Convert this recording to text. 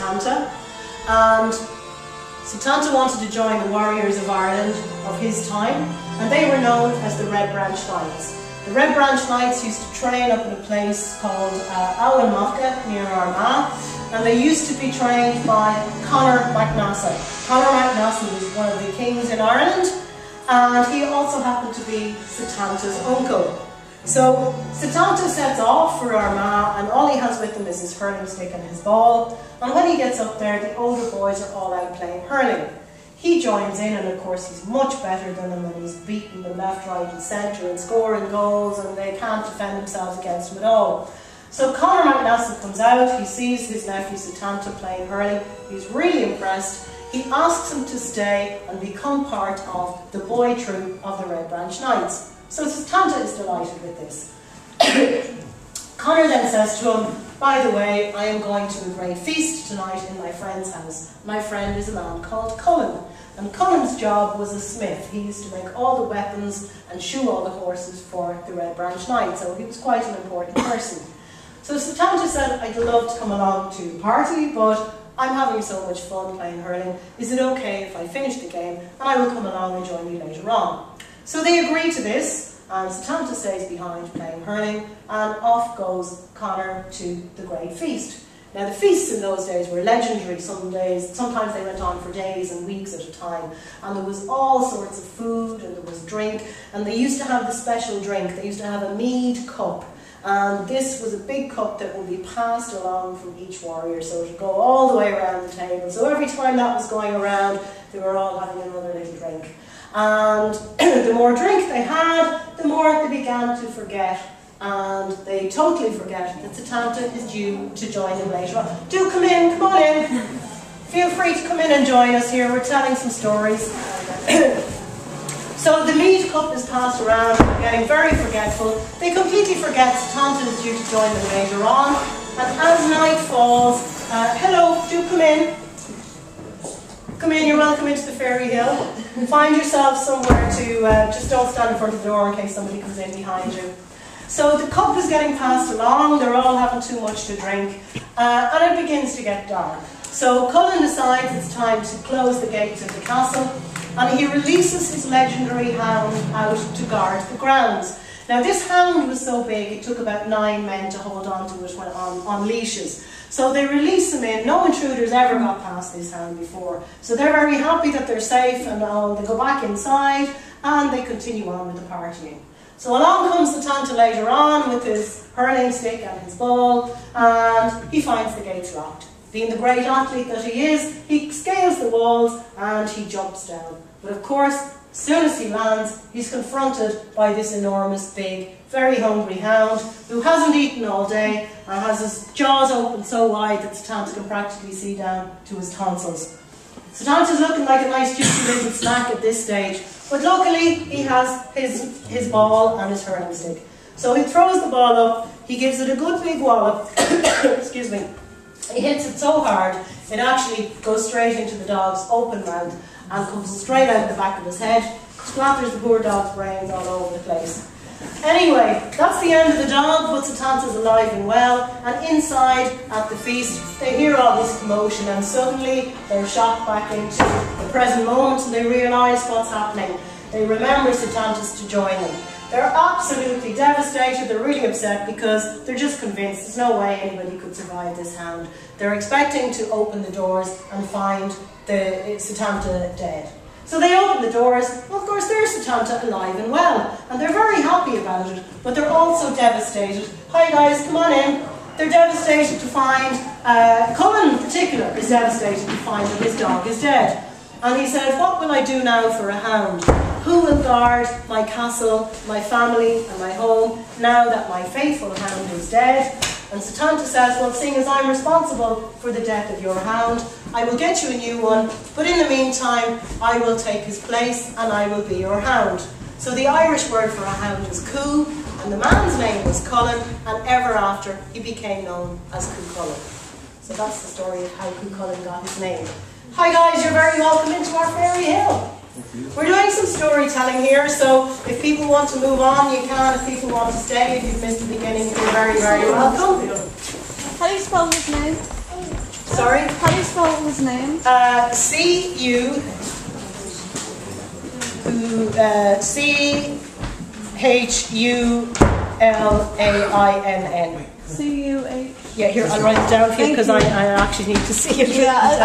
Setanta, and Setanta wanted to join the warriors of Ireland of his time, and they were known as the Red Branch Knights. The Red Branch Knights used to train up in a place called Owen Machka near Armagh, and they used to be trained by Conor MacNassa. Conor MacNassa was one of the kings in Ireland, and he also happened to be Setanta's uncle. So Setanta sets off for Armagh, and all he has with him is his hurling stick and his ball, and when he gets up there, the older boys are all out playing hurling. He joins in, and of course he's much better than them, and he's beating them left, right and centre and scoring goals, and they can't defend themselves against him at all. So Conor MacNassa comes out, he sees his nephew Setanta playing hurling, he's really impressed. He asks him to stay and become part of the boy troop of the Red Branch Knights. So Setanta is delighted with this. Conor then says to him, by the way, I am going to a great feast tonight in my friend's house. My friend is a man called Cullen, and Cullen's job was a smith. He used to make all the weapons and shoe all the horses for the Red Branch Knights, so he was quite an important person. So Setanta said, I'd love to come along to the party, but I'm having so much fun playing hurling. Is it okay if I finish the game and I will come along and join you later on? So they agree to this, and Setanta stays behind playing hurling, and off goes Conor to the great feast. Now the feasts in those days were legendary. Sometimes they went on for days and weeks at a time, and there was all sorts of food and there was drink, and they used to have the special drink. They used to have a mead cup, and this was a big cup that would be passed along from each warrior, so it would go all the way around the table. So every time that was going around, they were all having another little drink. And the more drink they had, the more they began to forget, and they totally forget that Setanta is due to join them later on. Do come in, come on in. Feel free to come in and join us here. We're telling some stories. So the mead cup is passed around, getting very forgetful. They completely forget Setanta is due to join them later on. And as night falls, hello, do come in. Come in, you're welcome into the Fairy Hill. Find yourself somewhere to, just don't stand in front of the door in case somebody comes in behind you. So the cup is getting passed along, they're all having too much to drink, and it begins to get dark. So Cullen decides it's time to close the gates of the castle, and he releases his legendary hound out to guard the grounds. Now this hound was so big, it took about 9 men to hold on to it on leashes. So they release them in. No intruders ever got past this hound before. So they're very happy that they're safe, and they go back inside and they continue on with the partying. So along comes Setanta later on with his hurling stick and his ball, and he finds the gates locked. Being the great athlete that he is, he scales the walls and he jumps down. But of course, as soon as he lands, he's confronted by this enormous, big, very hungry hound who hasn't eaten all day and has his jaws open so wide that Setanta can practically see down to his tonsils. Setanta's looking like a nice juicy little snack at this stage, but luckily he has his ball and his hurling stick. So he throws the ball up, he gives it a good big wallop, excuse me, he hits it so hard it actually goes straight into the dog's open mouth and comes straight out the back of his head, splatters the poor dog's brains all over the place. Anyway, that's the end of the dog, but Setanta's alive and well, and inside at the feast they hear all this commotion, and suddenly they're shocked back into the present moment and they realise what's happening. They remember Setanta's to join them. They're absolutely devastated, they're really upset because they're just convinced there's no way anybody could survive this hound. They're expecting to open the doors and find Setanta dead. So they open the doors, well, of course there's Setanta alive and well, and they're very happy about it, but they're also devastated. Hi guys, come on in. They're devastated to find, Cullen in particular is devastated to find that his dog is dead. And he said, what will I do now for a hound? Who will guard my castle, my family and my home now that my faithful hound is dead? And Setanta says, well, seeing as I'm responsible for the death of your hound, I will get you a new one, but in the meantime, I will take his place and I will be your hound. So the Irish word for a hound is coo, and the man's name was Cullen, and ever after he became known as Cú Cullen. So that's the story of how Cú Cullen got his name. Hi guys, you're very welcome into our Fairy Hill. We're doing some storytelling here, so if people want to move on, you can. If people want to stay, if you've missed the beginning, you're very, very welcome. How do you spell his name? Sorry? How do you his name? Chullainn. C-U-H. Yeah, here, I'll write it down for you because I actually need to see it. Yeah,